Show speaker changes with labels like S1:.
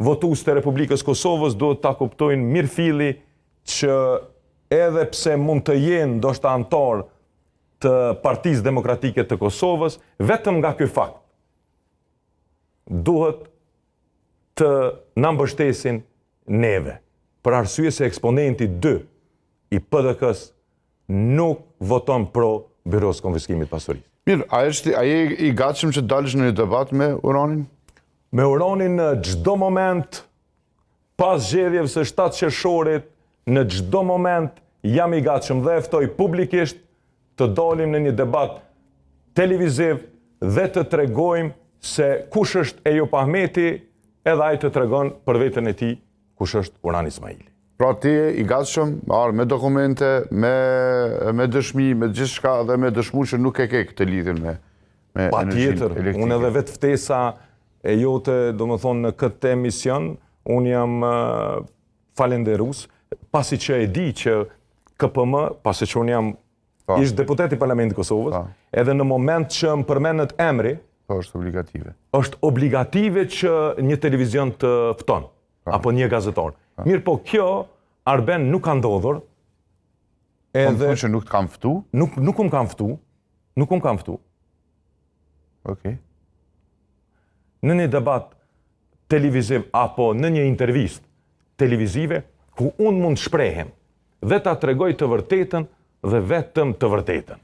S1: votues të Republikës Kosovës duhet ta kuptojnë mirëfilli që edhe pse mund të jenë ndoshta antar të Partisë Demokratike të Kosovës, vetëm nga ky fakt duhet të na mbështesin neve, për arsye se eksponenti 2 i PDK-s nuk voton pro Byros Konfiskimit Pasurisë.
S2: Mirë, a je i gatshëm që dalësh në një debat me Uranin?
S1: Me Uranin në çdo moment, pas zgjedhjeve së 7 qershorit, në çdo moment jam i gatshëm dhe ftoj publikisht të dalim në një debat televiziv dhe të tregojmë se kush është Ejop Ahmeti, edhe ai të tregon për veten e tij kush është Urani Ismaili.
S2: Pra ti je i gatshëm me dokumente, me dëshmi, me gjithçka dhe me dëshmu që nuk e ke këtë lidhjen me
S1: Patjetër, unë edhe vetë ftesa e jote, domethënë në këtë emision, unë jam falenderues, pasi që e di që KPM, pasi që unë jam ish deputet i Parlamentit Kosovës, edhe në moment që më përmendet emri,
S2: është obligative.
S1: Është obligative që një televizion të fton, apo një gazetar. Mirë po kjo, Arben, nuk ka ndodhur.
S2: Edhe që nuk të kam ftu?
S1: Nuk më kam ftu. Nuk më kam ftu.
S2: Okej.
S1: Në një debat televiziv apo në një intervist televizive, ku unë mund shprehem dhe ta tregoj të vërtetën dhe vetëm të vërtetën.